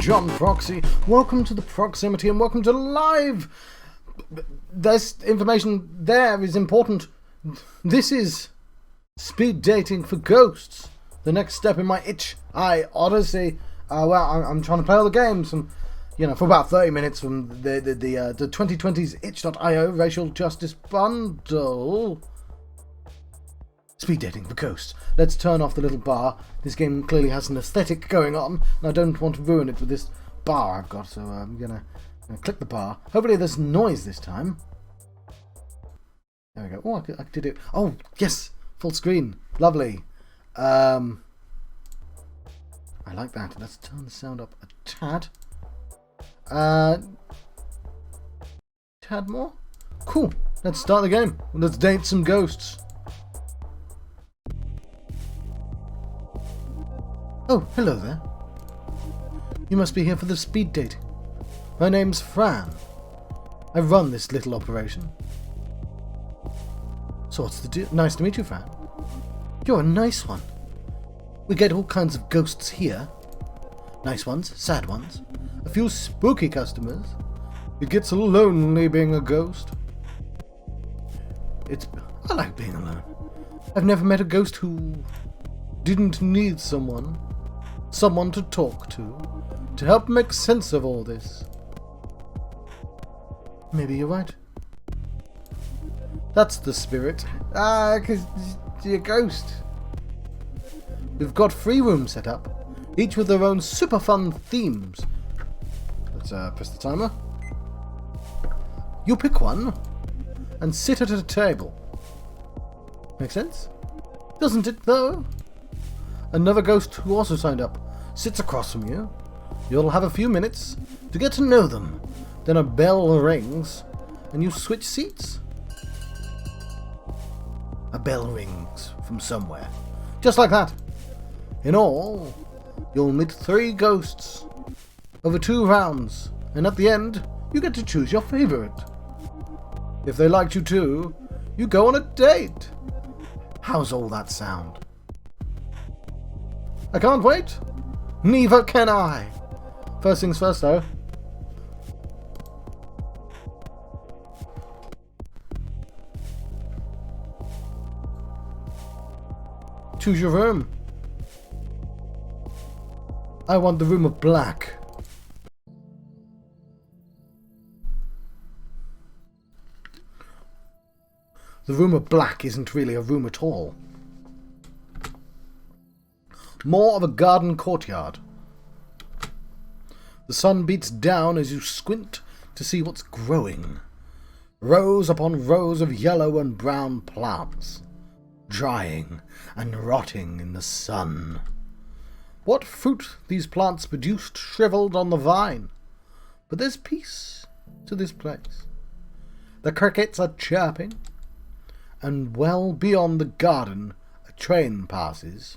John Proxy. Welcome to the proximity and welcome to live. This information there is important. This is speed dating for ghosts. The next step in my Itch.iOdyssey. I'm trying to play all the games from, for about 30 minutes from the 2020's Itch.io Racial Justice Bundle. Speed dating for ghosts. Let's turn off the little bar. This game clearly has an aesthetic going on, and I don't want to ruin it with this bar I've got, so I'm gonna click the bar. Hopefully there's noise this time. There we go. Oh, I did it. Oh, yes! Full screen. Lovely. I like that. Let's turn the sound up a tad. Tad more? Cool. Let's start the game. Let's date some ghosts. Oh, hello there. You must be here for the speed dating. My name's Fran. I run this little operation. So what's the deal? Nice to meet you, Fran. You're a nice one. We get all kinds of ghosts here. Nice ones, sad ones, a few spooky customers. It gets lonely being a ghost. I like being alone. I've never met a ghost who didn't need someone to talk to help make sense of all this. Maybe you're right. That's the spirit. 'Cause you're a ghost. We've got 3 rooms set up, each with their own super fun themes. Let's press the timer. You pick one and sit at a table. Make sense? Doesn't it, though? Another ghost who also signed up sits across from you. You'll have a few minutes to get to know them. Then a bell rings and you switch seats. A bell rings from somewhere. Just like that. In all, you'll meet 3 ghosts over 2 rounds, and at the end, you get to choose your favorite. If they liked you too, you go on a date. How's all that sound? I can't wait. Neither can I. First things first, though. Choose your room. I want the room of black. The room of black isn't really a room at all. More of a garden courtyard. The sun beats down as you squint to see what's growing. Rows upon rows of yellow and brown plants, drying and rotting in the sun. What fruit these plants produced shriveled on the vine. But there's peace to this place. The crickets are chirping, and well beyond the garden a train passes.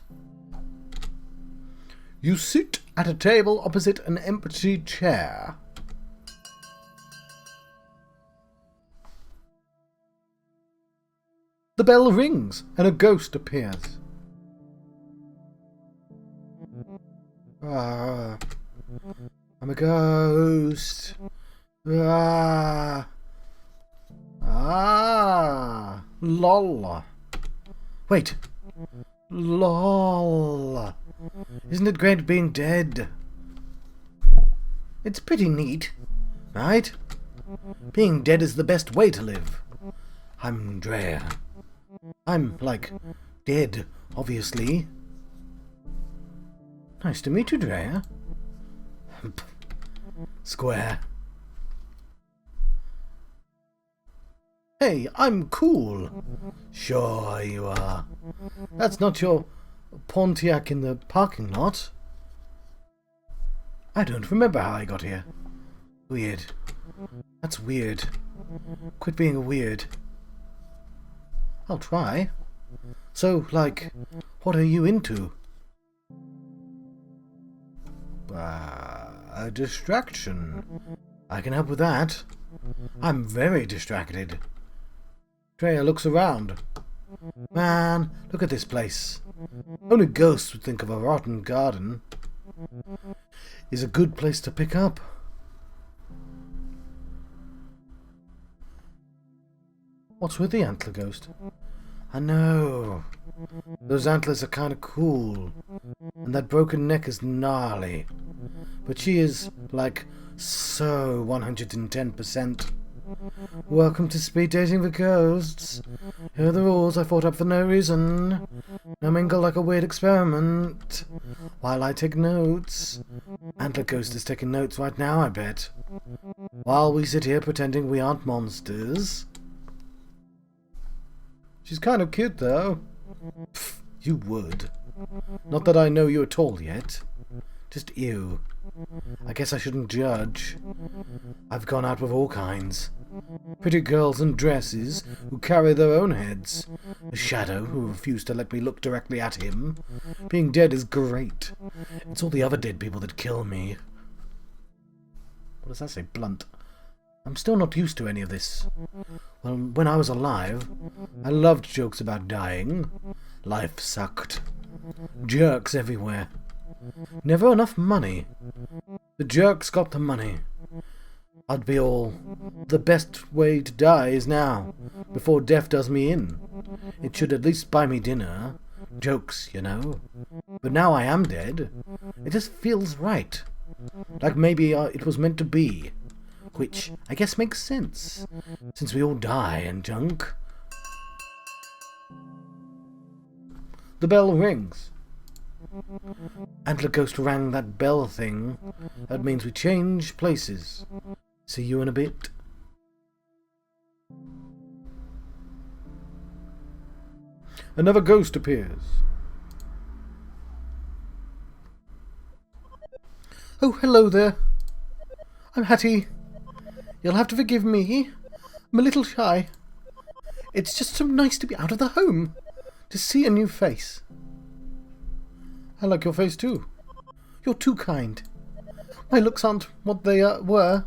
You sit at a table opposite an empty chair. The bell rings and a ghost appears. I'm a ghost. Lol. Wait. Lol. Isn't it great being dead? It's pretty neat, right? Being dead is the best way to live. I'm Drea. I'm, dead, obviously. Nice to meet you, Drea. Square. Hey, I'm cool. Sure you are. That's not your Pontiac in the parking lot. I don't remember how I got here. Weird. That's weird. Quit being weird. I'll try. So, what are you into? A distraction. I can help with that. I'm very distracted. Drea looks around. Man, look at this place. Only ghosts would think of a rotten garden. is a good place to pick up. What's with the antler ghost? I know. Those antlers are kind of cool. And that broken neck is gnarly. But she is, like, so 110%. Welcome to speed dating for ghosts. Here are the rules I thought up for no reason. No mingle like a weird experiment. While I take notes. Antler Ghost is taking notes right now, I bet. While we sit here pretending we aren't monsters. She's kind of cute, though. Pfft, you would. Not that I know you at all yet. Just ew. I guess I shouldn't judge. I've gone out with all kinds. Pretty girls in dresses who carry their own heads. A shadow who refused to let me look directly at him. Being dead is great. It's all the other dead people that kill me. What does that say? Blunt. I'm still not used to any of this. Well, when I was alive, I loved jokes about dying. Life sucked. Jerks everywhere. Never enough money. The jerks got the money. I'd be all, the best way to die is now, before death does me in. It should at least buy me dinner. Jokes, you know. But now I am dead. It just feels right. Like maybe it was meant to be. Which, I guess, makes sense, since we all die and junk. The bell rings. Antler Ghost rang that bell thing. That means we change places. See you in a bit. Another ghost appears. Oh, hello there. I'm Hattie. You'll have to forgive me. I'm a little shy. It's just so nice to be out of the home. To see a new face. I like your face too. You're too kind. My looks aren't what they were.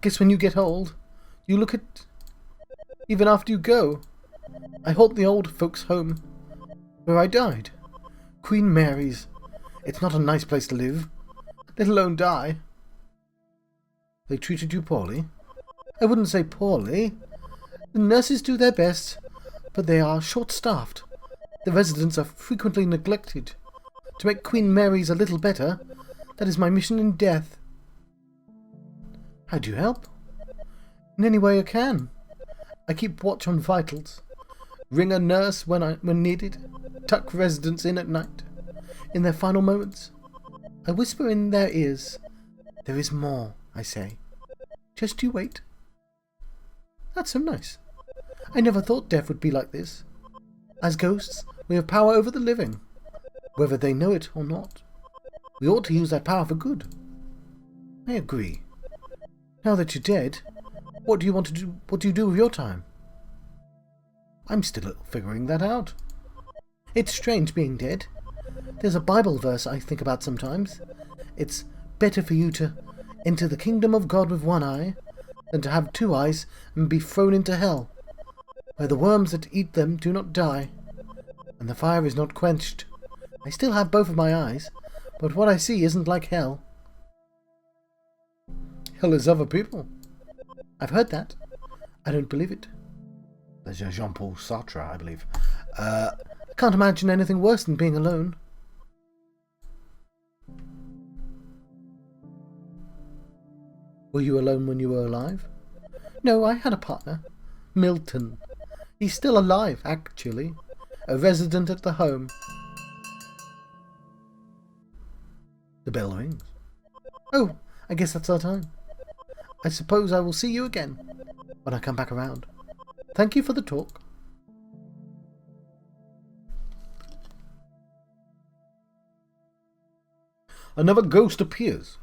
Guess when you get old, you look at... Even after you go. I haunt the old folks' home, where I died. Queen Mary's. It's not a nice place to live, let alone die. They treated you poorly? I wouldn't say poorly. The nurses do their best, but they are short-staffed. The residents are frequently neglected. To make Queen Mary's a little better, that is my mission in death. How do you help? In any way I can. I keep watch on vitals. Ring a nurse when needed. Tuck residents in at night. In their final moments, I whisper in their ears. There is more, I say. Just you wait. That's so nice. I never thought death would be like this. As ghosts, we have power over the living, whether they know it or not. We ought to use that power for good. I agree. Now that you're dead, what do you want to do? What do you do with your time? I'm still figuring that out. It's strange being dead. There's a Bible verse I think about sometimes. It's better for you to enter the kingdom of God with one eye than to have two eyes and be thrown into hell, where the worms that eat them do not die, and the fire is not quenched. I still have both of my eyes, but what I see isn't like hell. Hell is other people. I've heard that. I don't believe it. There's Jean-Paul Sartre, I believe. I can't imagine anything worse than being alone. Were you alone when you were alive? No, I had a partner. Milton. He's still alive, actually. A resident at the home. The bell rings. Oh, I guess that's our time. I suppose I will see you again when I come back around. Thank you for the talk. Another ghost appears.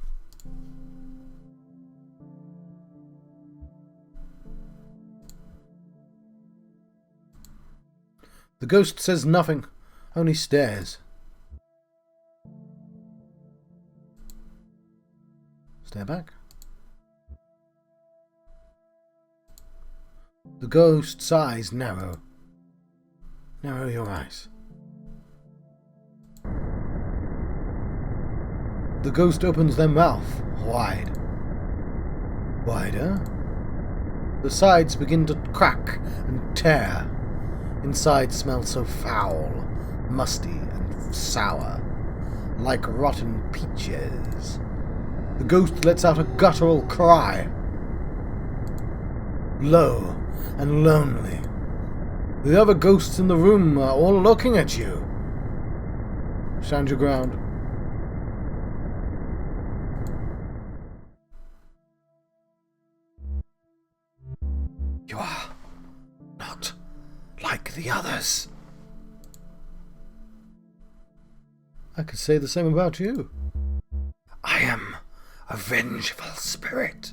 The ghost says nothing, only stares. Stare back. The ghost's eyes narrow. Narrow your eyes. The ghost opens their mouth wide. Wider. The sides begin to crack and tear. Inside smells so foul, musty and sour, like rotten peaches. The ghost lets out a guttural cry. Low and lonely. The other ghosts in the room are all looking at you. Stand your ground. You are not like the others. I could say the same about you. I am a vengeful spirit,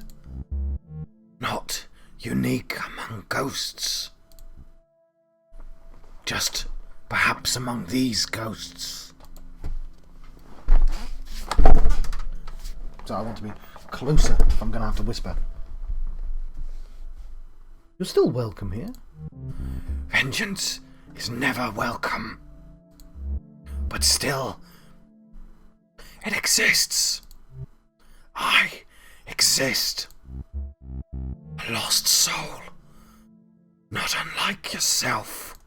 not unique among ghosts. Just perhaps among these ghosts. So I want to be closer if I'm going to have to whisper. You're still welcome here. Vengeance is never welcome. But still, it exists. I exist. A lost soul. Not unlike yourself.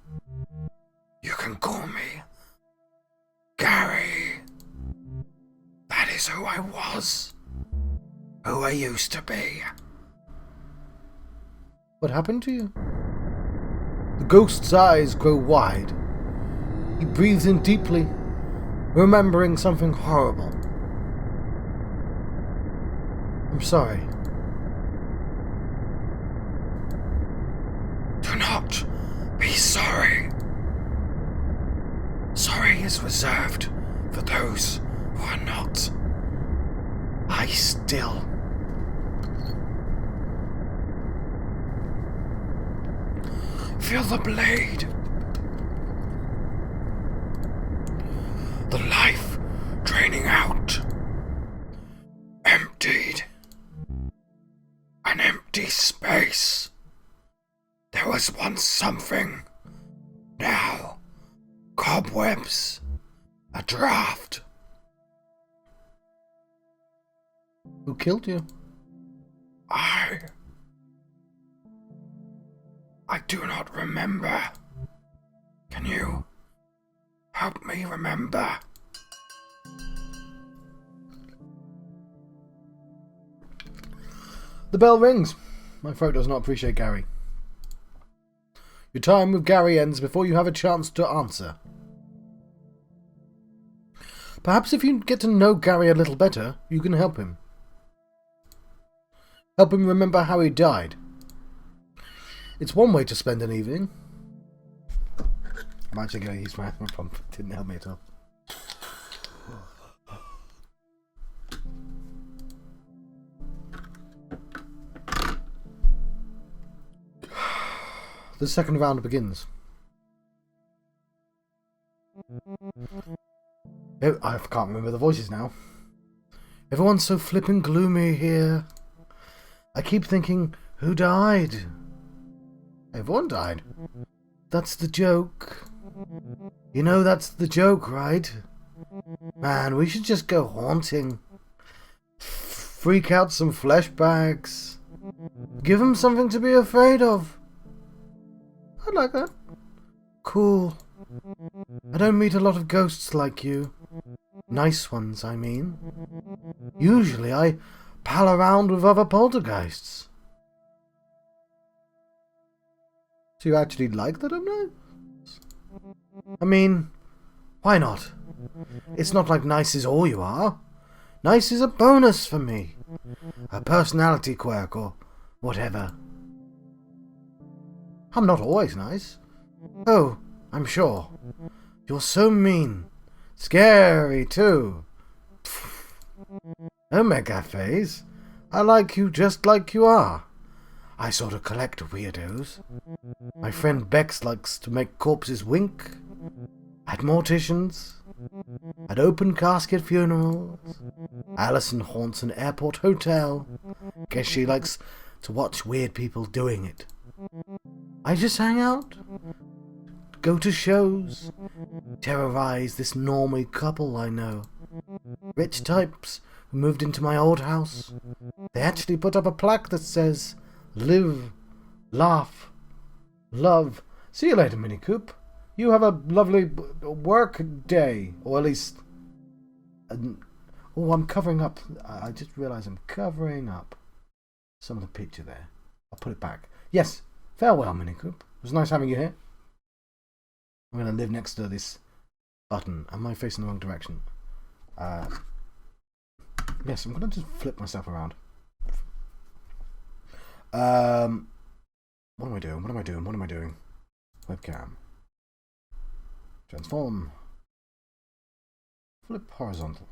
You can call me Gary. That is who I was. Who I used to be. What happened to you? The ghost's eyes grow wide. He breathes in deeply, remembering something horrible. I'm sorry. Do not be sorry. Sorry is reserved for those who are not. I still feel the blade. The life draining out. Emptied. An empty space. There was once something. Now, cobwebs. A draft. Who killed you? I do not remember. Can you help me remember? The bell rings. My throat does not appreciate Gary. Your time with Gary ends before you have a chance to answer. Perhaps if you get to know Gary a little better, you can help him. Help him remember how he died. It's one way to spend an evening. I'm actually going to use my pump. Didn't help me at all. The second round begins. I can't remember the voices now. Everyone's so flippin' gloomy here. I keep thinking, who died? Everyone died. That's the joke. You know that's the joke, right? Man, we should just go haunting. Freak out some flesh bags. Give them something to be afraid of. I'd like that. Cool. I don't meet a lot of ghosts like you. Nice ones, I mean. Usually I pal around with other poltergeists. So you actually like that I'm nice? I mean, why not? It's not like nice is all you are. Nice is a bonus for me. A personality quirk or whatever. I'm not always nice. Oh, I'm sure. You're so mean. Scary, too. Omega phase. I like you just like you are. I sort of collect weirdos. My friend Bex likes to make corpses wink. At morticians. At open casket funerals. Alison haunts an airport hotel. Guess she likes to watch weird people doing it. I just hang out. Go to shows. Terrorize this normie couple I know. Rich types who moved into my old house. They actually put up a plaque that says, "Live, laugh, love." See you later, Mini Coop. You have a lovely work day, or at least... oh, I'm covering up. I just realised I'm covering up some of the picture there. I'll put it back. Yes, farewell, Mini Coop. It was nice having you here. I'm going to live next to this button. Am I facing the wrong direction? Yes, I'm going to just flip myself around. What am I doing? What am I doing? What am I doing? Webcam. Transform. Flip horizontal.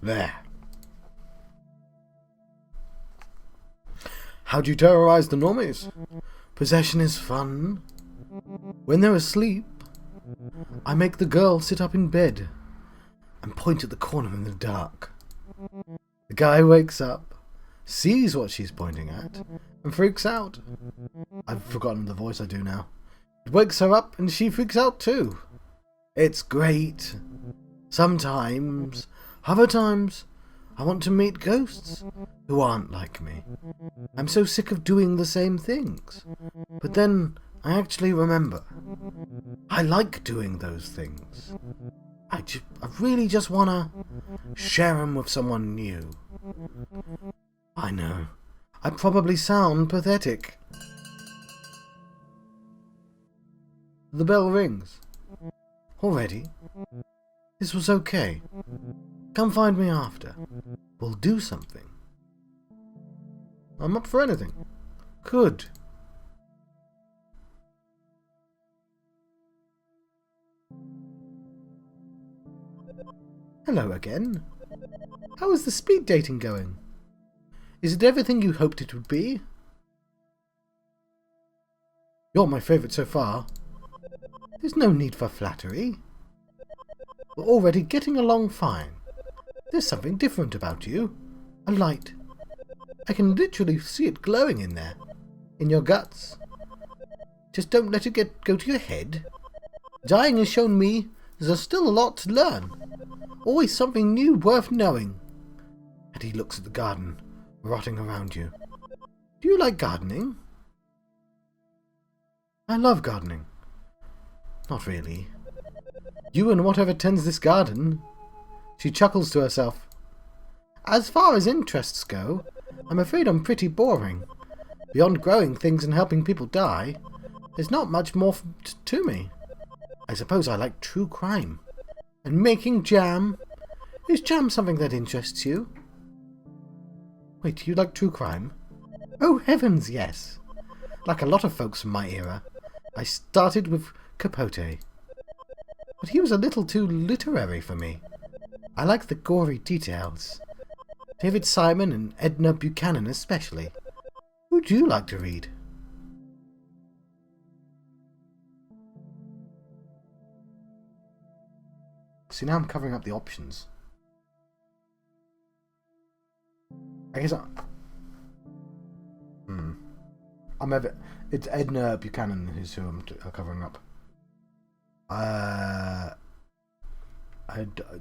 There. How do you terrorize the normies? Possession is fun. When they're asleep, I make the girl sit up in bed and point at the corner in the dark. The guy wakes up, sees what she's pointing at, and freaks out. I've forgotten the voice I do now. It wakes her up and she freaks out too. It's great. Sometimes, other times, I want to meet ghosts who aren't like me. I'm so sick of doing the same things. But then I actually remember. I like doing those things. I really just want to share them with someone new. I know. I probably sound pathetic. The bell rings. Already? This was okay. Come find me after. We'll do something. I'm up for anything. Good. Hello again. How is the speed dating going? Is it everything you hoped it would be? You're my favourite so far. There's no need for flattery. We're already getting along fine. There's something different about you. A light. I can literally see it glowing in there. In your guts. Just don't let it go to your head. Dying has shown me there's still a lot to learn. Always something new worth knowing. And he looks at the garden, rotting around you. Do you like gardening? I love gardening. Not really. You and whatever tends this garden. She chuckles to herself. As far as interests go, I'm afraid I'm pretty boring. Beyond growing things and helping people die, there's not much more to me. I suppose I like true crime. And making jam. Is jam something that interests you? Wait, do you like true crime? Oh heavens, yes. Like a lot of folks from my era, I started with Capote. But he was a little too literary for me. I like the gory details. David Simon and Edna Buchanan especially. Who do you like to read? See, now I'm covering up the options. I guess it's Edna Buchanan who's who I'm covering up.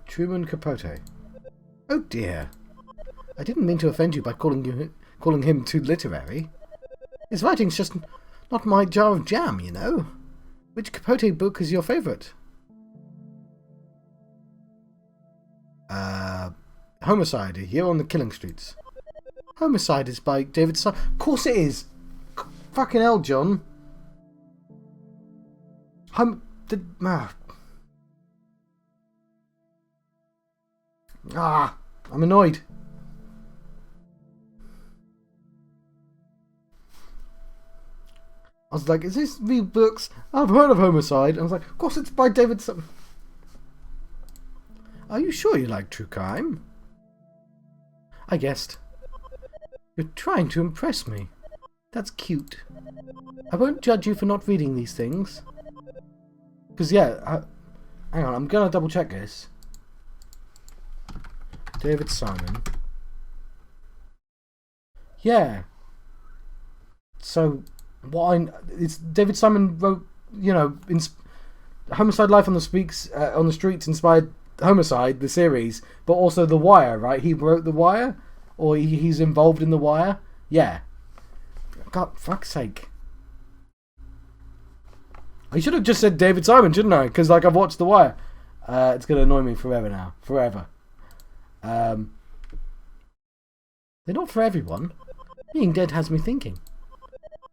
Truman Capote. Oh dear. I didn't mean to offend you by calling him too literary. His writing's just not my jar of jam, you know. Which Capote book is your favourite? Homicide, A Year on the Killing Streets. Homicide is by David Simon. Of course it is! Fucking hell, John. I'm annoyed. I was like, is this the books? I've heard of Homicide. I was like, of course it's by David Simon. Are you sure you like true crime? I guessed. You're trying to impress me. That's cute. I won't judge you for not reading these things. Because, yeah, hang on, I'm going to double check this. David Simon. Yeah. So, it's David Simon wrote you know, Homicide Life on the Streets inspired Homicide, the series, but also The Wire, right? He wrote The Wire? Or he's involved in The Wire? Yeah. God, fuck's sake. I should have just said David Simon, shouldn't I? Because, like, I've watched The Wire. It's going to annoy me forever now. Forever. They're not for everyone. Being dead has me thinking.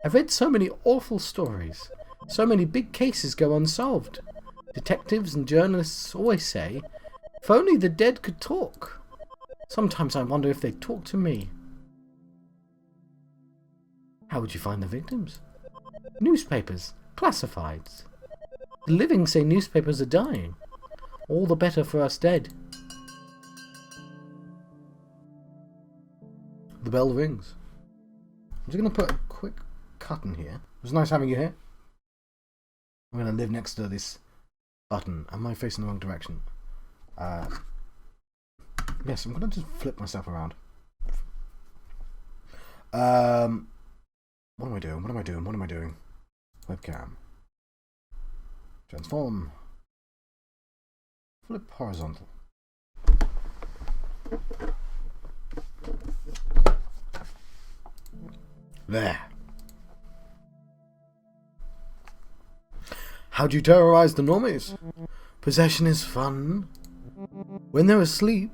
I've read so many awful stories. So many big cases go unsolved. Detectives and journalists always say, if only the dead could talk. Sometimes I wonder if they'd talk to me. How would you find the victims? Newspapers. Classifieds. The living say newspapers are dying. All the better for us dead. The bell rings. I'm just going to put a quick cut in here. It was nice having you here. I'm going to live next to this button. Am I facing the wrong direction? Yes, I'm going to just flip myself around. What am I doing? What am I doing? What am I doing? Webcam. Transform. Flip horizontal. There. How do you terrorize the normies? Possession is fun. When they're asleep,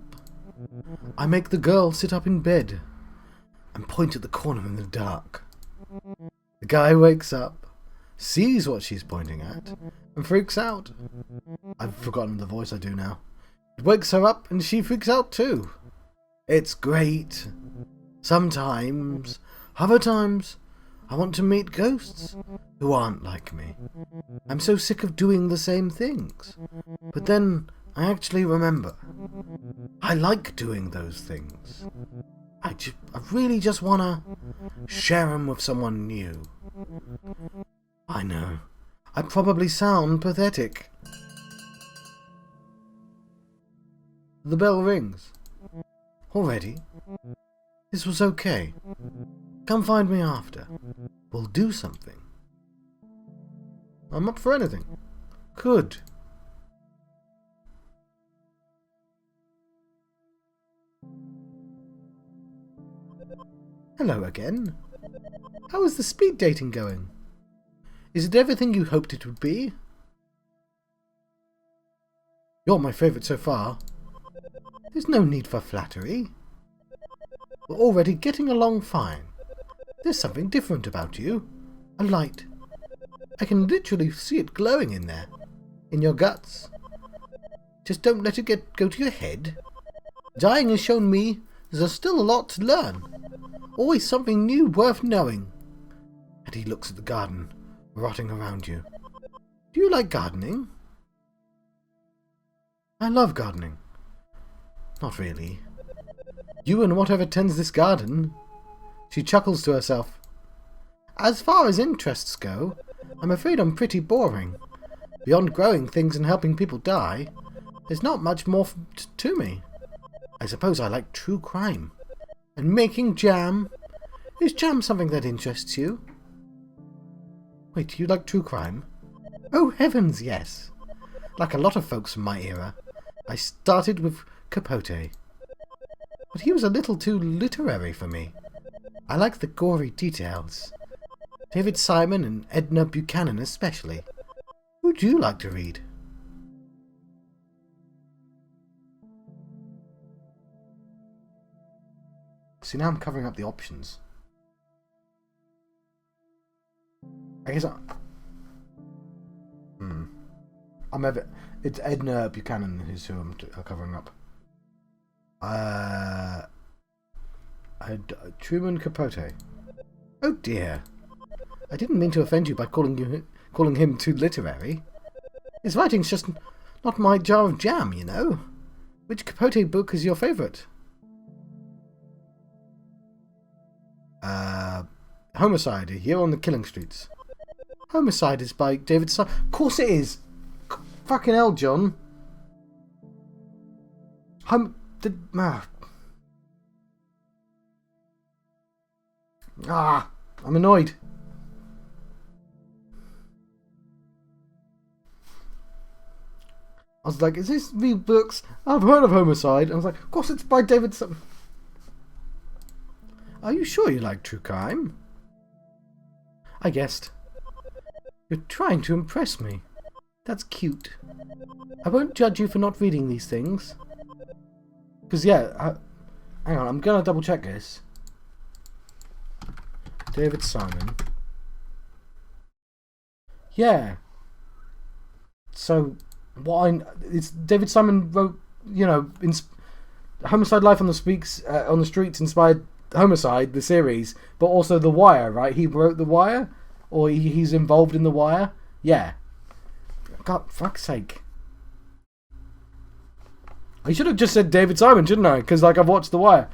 I make the girl sit up in bed and point at the corner in the dark. The guy wakes up, sees what she's pointing at, and freaks out. I've forgotten the voice I do now. It wakes her up and she freaks out too. It's great. Sometimes, other times, I want to meet ghosts who aren't like me. I'm so sick of doing the same things. But then I actually remember. I like doing those things. I really just want to share them with someone new. I know. I probably sound pathetic. The bell rings. Already? This was okay. Come find me after. We'll do something. I'm up for anything. Good. Hello again. How is the speed dating going? Is it everything you hoped it would be? You're my favourite so far. There's no need for flattery. We're already getting along fine. There's something different about you. A light. I can literally see it glowing in there. In your guts. Just don't let it go to your head. Dying has shown me there's still a lot to learn. Always something new worth knowing. And he looks at the garden, rotting around you. Do you like gardening? I love gardening. Not really. You and whatever tends this garden. She chuckles to herself. As far as interests go, I'm afraid I'm pretty boring. Beyond growing things and helping people die, there's not much more to me. I suppose I like true crime. And making jam. Is jam something that interests you? Wait, do you like true crime? Oh heavens, yes. Like a lot of folks from my era, I started with Capote. But he was a little too literary for me. I like the gory details. David Simon and Edna Buchanan especially. Who do you like to read? See, now I'm covering up the options. I guess it's Edna Buchanan who's who I'm covering up. Truman Capote. Oh dear. I didn't mean to offend you by calling him too literary. His writing's just not my jar of jam, you know. Which Capote book is your favourite? Homicide, A Year on the Killing Streets. Homicide is by David Simon. Of course it is! Fucking hell, John. I'm annoyed. I was like, is this the books? I've heard of Homicide. I was like, of course it's by David Simon. Are you sure you like true crime? I guessed. You're trying to impress me. That's cute. I won't judge you for not reading these things. Because, yeah, hang on, I'm going to double check this. David Simon. Yeah. So, it's David Simon wrote, you know, Homicide Life on the Streets inspired Homicide, the series, but also The Wire, right? He wrote The Wire? Or he's involved in The Wire? Yeah. God, fuck's sake. I should have just said David Simon, shouldn't I? Because, like, I've watched The Wire.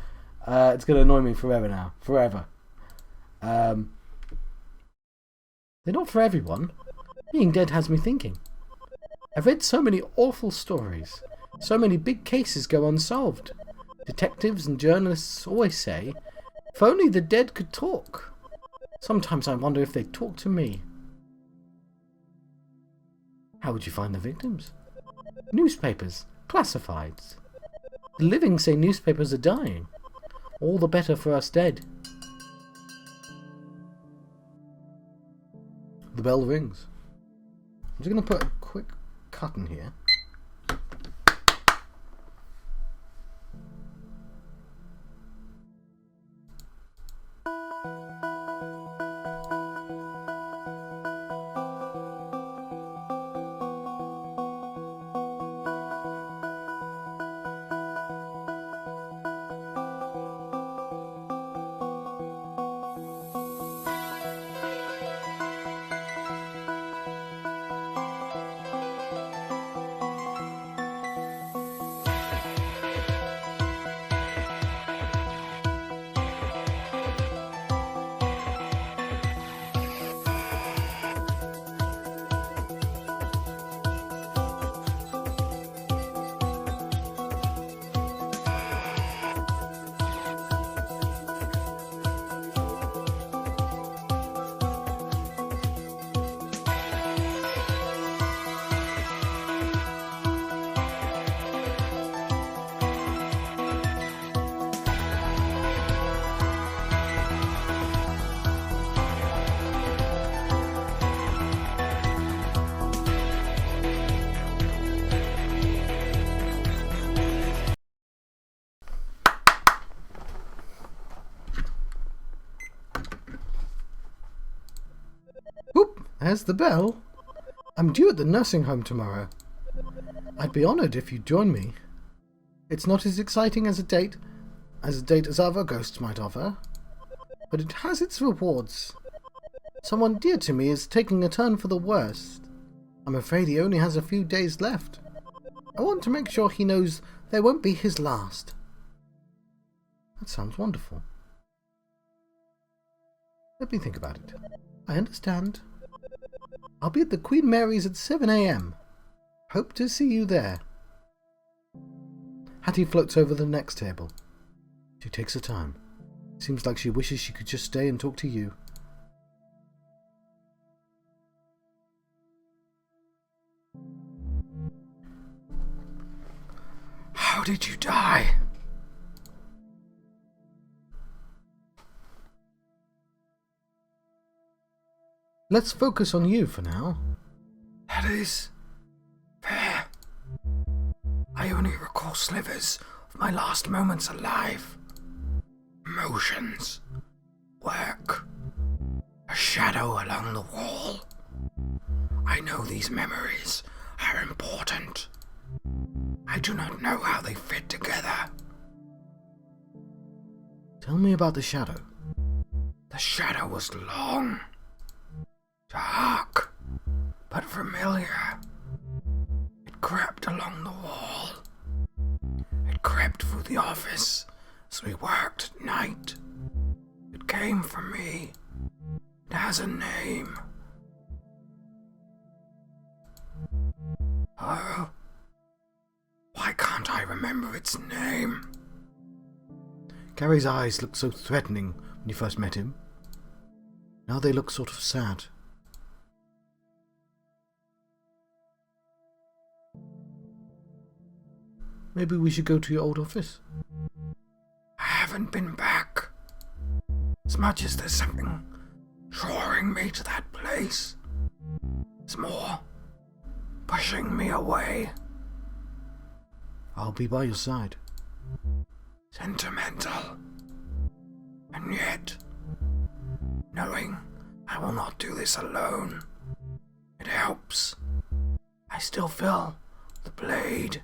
It's going to annoy me forever now. Forever. They're not for everyone. Being dead has me thinking. I've read so many awful stories. So many big cases go unsolved. Detectives and journalists always say, if only the dead could talk. Sometimes I wonder if they'd talk to me. How would you find the victims? Newspapers. Classifieds. The living say newspapers are dying. All the better for us dead. The bell rings. I'm just going to put a quick cut in here. Whoop, there's the bell. I'm due at the nursing home tomorrow. I'd be honoured if you'd join me. It's not as exciting as a date as other ghosts might offer, but it has its rewards. Someone dear to me is taking a turn for the worst. I'm afraid he only has a few days left. I want to make sure he knows they won't be his last. That sounds wonderful. Let me think about it. I understand. I'll be at the Queen Mary's at 7 a.m. Hope to see you there. Hattie floats over the next table. She takes her time. Seems like she wishes she could just stay and talk to you. How did you die? Let's focus on you for now. That is fair. I only recall slivers of my last moments alive. Emotions. Work. A shadow along the wall. I know these memories are important. I do not know how they fit together. Tell me about the shadow. The shadow was long. Dark, but familiar. It crept along the wall. It crept through the office as we worked at night. It came for me. It has a name. Oh, why can't I remember its name? Gary's eyes looked so threatening when you first met him. Now they look sort of sad. Maybe we should go to your old office. I haven't been back. As much as there's something drawing me to that place, it's more pushing me away. I'll be by your side. Sentimental. And yet, knowing I will not do this alone, it helps. I still feel the blade,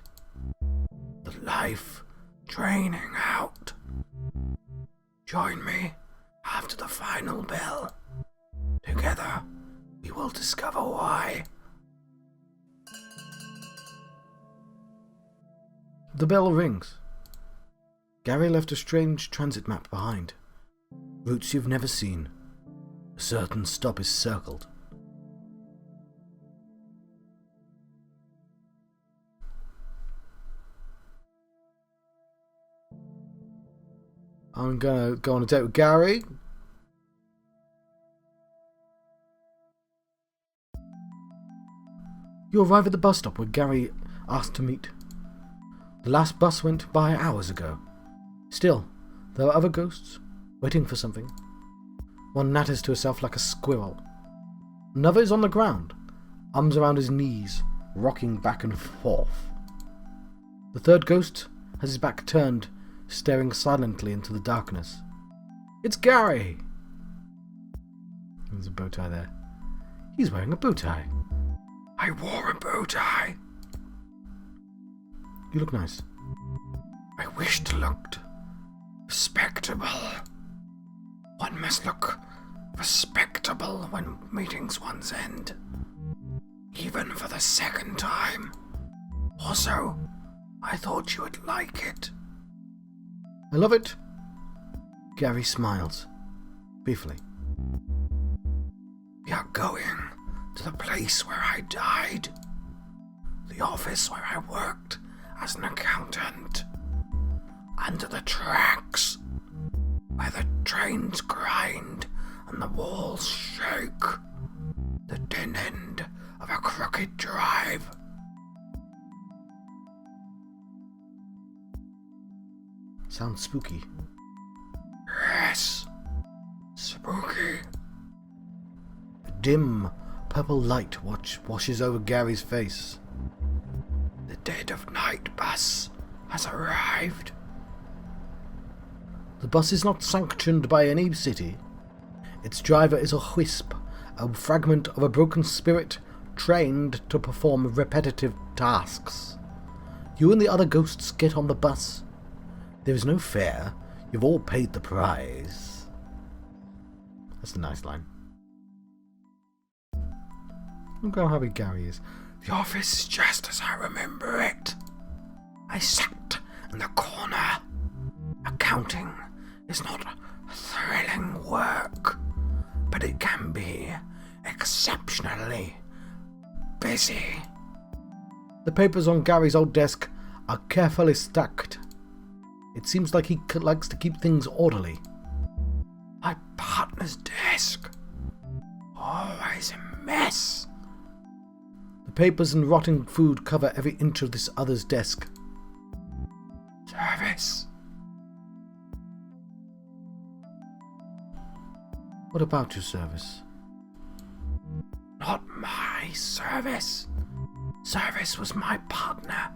the life draining out. Join me after the final bell. Together, we will discover why. The bell rings. Gary left a strange transit map behind. Routes you've never seen. A certain stop is circled. I'm gonna go on a date with Gary. You arrive at the bus stop where Gary asked to meet. The last bus went by hours ago. Still, there are other ghosts waiting for something. One natters to herself like a squirrel. Another is on the ground, arms around his knees, rocking back and forth. The third ghost has his back turned, staring silently into the darkness. It's Gary! There's a bow tie there. He's wearing a bow tie. I wore a bow tie. You look nice. I wished to look respectable. One must look respectable when meetings one's end. Even for the second time. Also, I thought you would like it. I love it. Gary smiles, briefly. We are going to the place where I died. The office where I worked as an accountant. Under the tracks, where the trains grind and the walls shake. The den end of a crooked drive. Sounds spooky. Yes, spooky. A dim, purple light washes over Gary's face. The dead of night bus has arrived. The bus is not sanctioned by any city. Its driver is a wisp, a fragment of a broken spirit trained to perform repetitive tasks. You and the other ghosts get on the bus. There is no fare. You've all paid the price. That's a nice line. Look how happy Gary is. The office is just as I remember it. I sat in the corner. Accounting is not thrilling work, but it can be exceptionally busy. The papers on Gary's old desk are carefully stacked. It seems like he likes to keep things orderly. My partner's desk. Always a mess. The papers and rotting food cover every inch of this other's desk. Service. What about your service? Not my service. Service was my partner.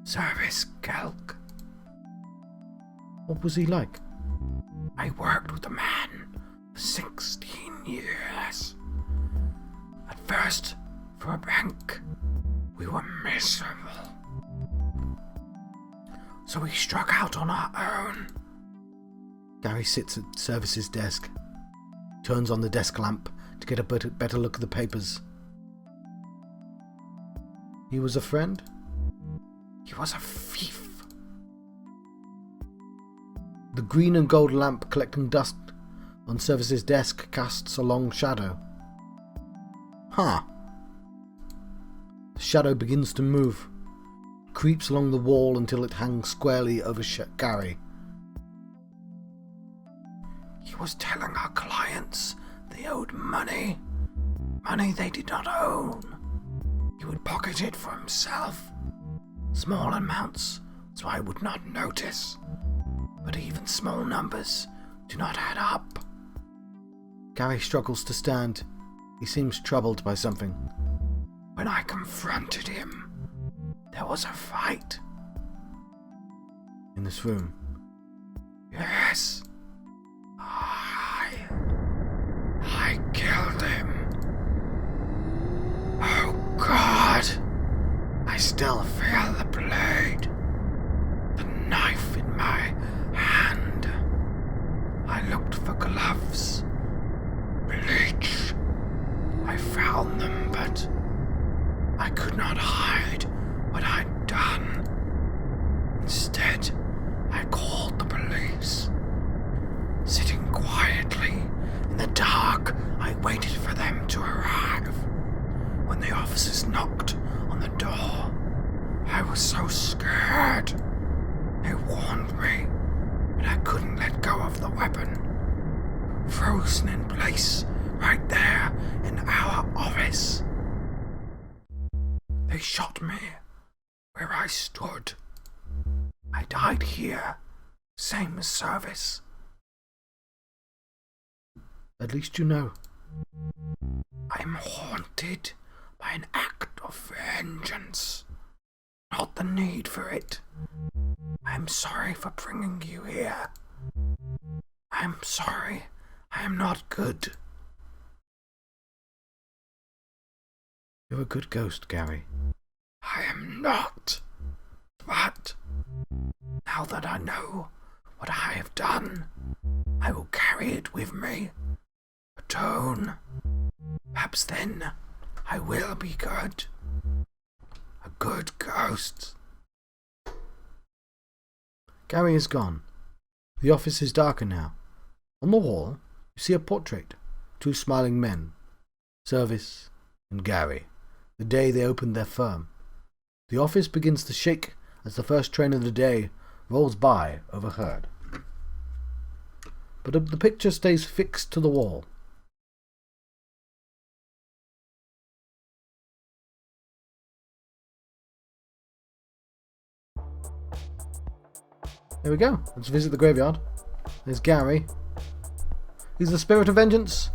Service Kelk. What was he like? I worked with a man for 16 years. At first, for a bank, we were miserable. So we struck out on our own. Gary sits at Service's desk, turns on the desk lamp to get a better look at the papers. He was a friend? He was a thief. The green and gold lamp collecting dust on Service's desk casts a long shadow. Huh. The shadow begins to move, creeps along the wall until it hangs squarely over Gary. He was telling our clients they owed money. Money they did not own. He would pocket it for himself. Small amounts, so I would not notice. But even small numbers do not add up. Gary struggles to stand. He seems troubled by something. When I confronted him, there was a fight. In this room? Yes. I killed him. Oh God. I still feel the blade. The knife in my hand. I looked for gloves. Bleach. I found them, but I could not hide what I'd done. Instead, I called the police. Sitting quietly in the dark, I waited for them to arrive. When the officers knocked on the door, I was so scared. They warned me, but I couldn't let go of the weapon. Frozen in place, right there in our office. They shot me where I stood. I died here, same as Service. At least you know. I'm haunted by an act of vengeance, not the need for it. I'm sorry for bringing you here. I'm sorry. I am not good. You're a good ghost, Gary. I am not. But now that I know what I have done, I will carry it with me. Atone. Perhaps then I will be good. A good ghost. Gary is gone. The office is darker now. On the wall, you see a portrait. 2 smiling men. Service and Gary. The day they opened their firm. The office begins to shake as the first train of the day rolls by overhead. But the picture stays fixed to the wall. There we go. Let's visit the graveyard. There's Gary. He's the spirit of vengeance.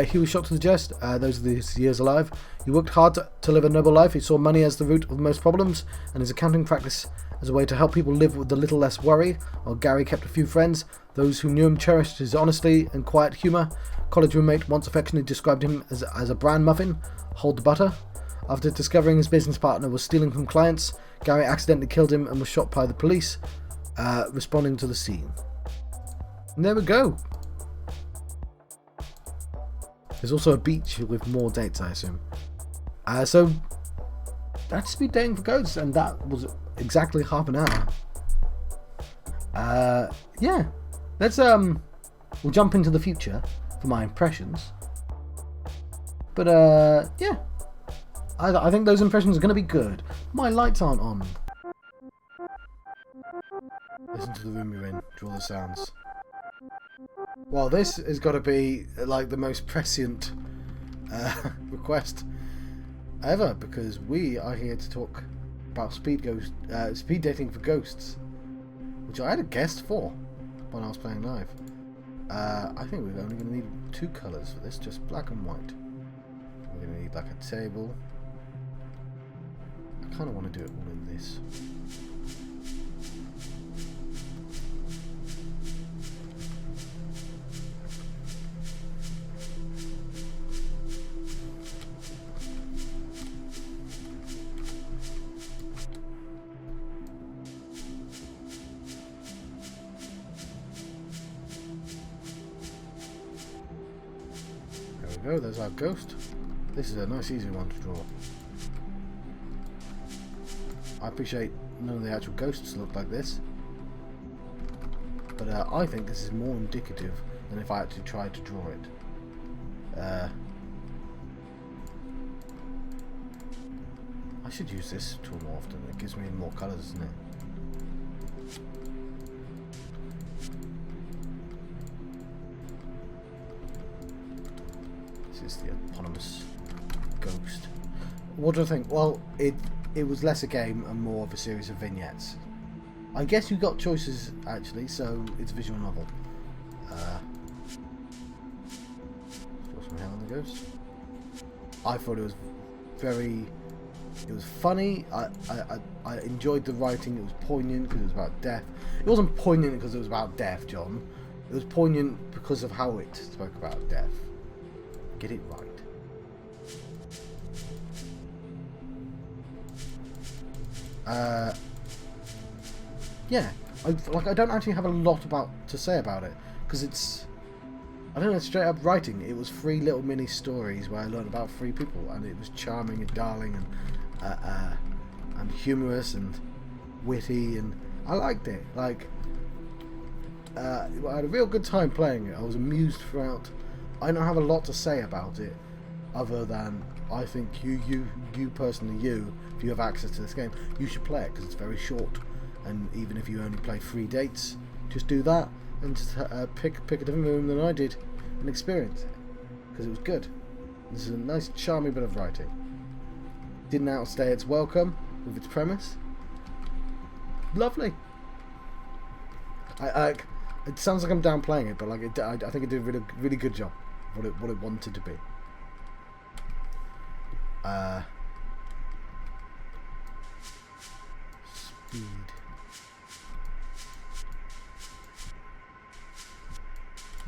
He was shot to the chest. Those are his years alive. He worked hard to live a noble life. He saw money as the root of most problems, and his accounting practice as a way to help people live with a little less worry. While Gary kept a few friends, those who knew him cherished his honesty and quiet humour. College roommate once affectionately described him as a bran muffin. Hold the butter. After discovering his business partner was stealing from clients, Gary accidentally killed him and was shot by the police, responding to the scene. And there we go. There's also a beach with more dates, I assume. So that's speed dating for ghosts, and that was exactly half an hour. Yeah, let's we'll jump into the future for my impressions. But yeah, I think those impressions are going to be good. My lights aren't on. Listen to the room you're in. Draw the sounds. Well, this has got to be like the most prescient request ever, because we are here to talk about speed dating for ghosts, which I had a guest for when I was playing live. I think we're only going to need 2 colours for this, just black and white. We're going to need like a table. I kind of want to do it all in this. There we go, there's our ghost. This is a nice easy one to draw. I appreciate none of the actual ghosts look like this, but I think this is more indicative than if I actually tried to draw it. I should use this tool more often. It gives me more colours, doesn't it? This is the eponymous ghost. What do I think? Well, it it was less a game and more of a series of vignettes. I guess you got choices actually, so it's a visual novel. Throw some hair on the ghost. I thought it was funny. I enjoyed the writing. It was poignant because it was about death. It wasn't poignant because it was about death, John. It was poignant because of how it spoke about death. Get it right. Yeah, I don't actually have a lot to say about it because it's, I don't know, straight up writing. It was 3 little mini stories where I learned about 3 people, and it was charming and darling and humorous and witty, and I liked it. Like, I had a real good time playing it. I was amused throughout. I don't have a lot to say about it, other than I think you personally, if you have access to this game, you should play it because it's very short. And even if you only play 3 dates, just do that and just pick a different room than I did and experience it, because it was good. This is a nice, charming bit of writing. Didn't outstay its welcome with its premise. Lovely. It sounds like I'm downplaying it, but like I think it did a really, really good job of what it wanted to be. Speed.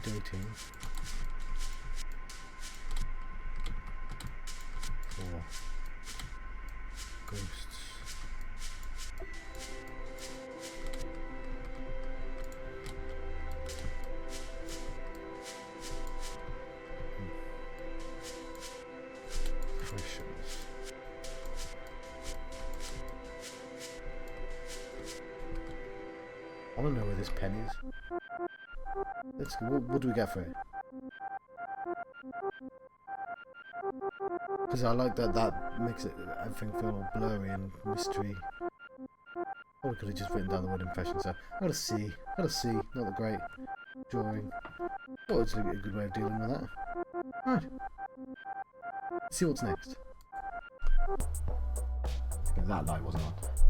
Dating for ghosts. Impressions. I want to know where this pen is. Let's go. What do we get for it? Because I like that makes everything feel all blurry and mystery. Or we could have just written down the word impression. So I got a C. Not the great drawing. Oh, it's a good way of dealing with that. Right. Let's see what's next. That light wasn't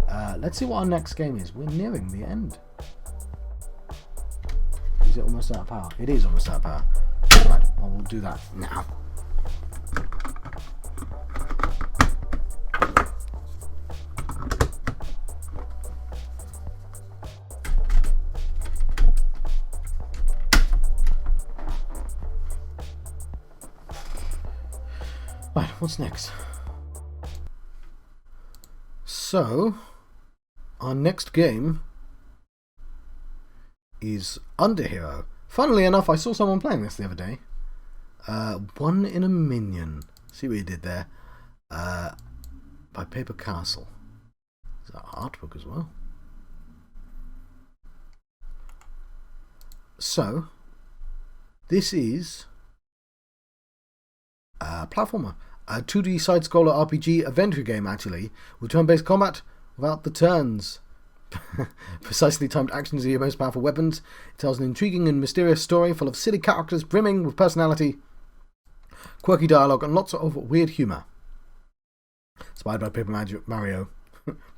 on. Let's see what our next game is. We're nearing the end. Is it almost out of power? It is almost out of power. Right, well, we'll do that now. Right, what's next? So, our next game is Underhero. Funnily enough, I saw someone playing this the other day. One in a Minion. See what you did there? By Paper Castle. There's an artwork as well. So, this is a platformer. A 2D side-scroller RPG adventure game, actually, with turn-based combat without the turns. Precisely timed actions are your most powerful weapons. It tells an intriguing and mysterious story full of silly characters brimming with personality, quirky dialogue, and lots of weird humour. Inspired by Paper Mario.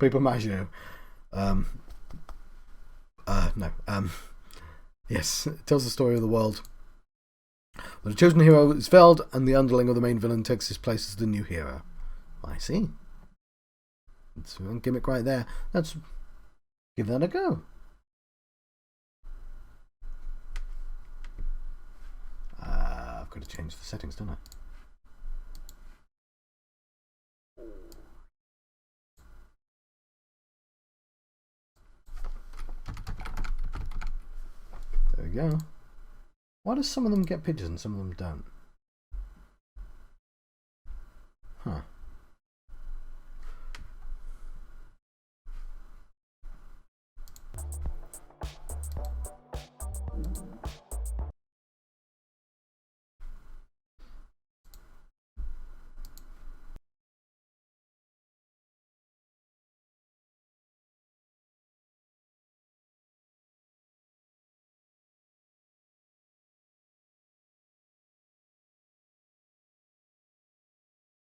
Paper Mario. Yes, it tells the story of the world where the chosen hero is failed and the underling of the main villain takes his place as the new hero. I see. It's a gimmick right there. Let's give that a go. I've got to change the settings, don't I? There we go. Why do some of them get pictures and some of them don't? Huh.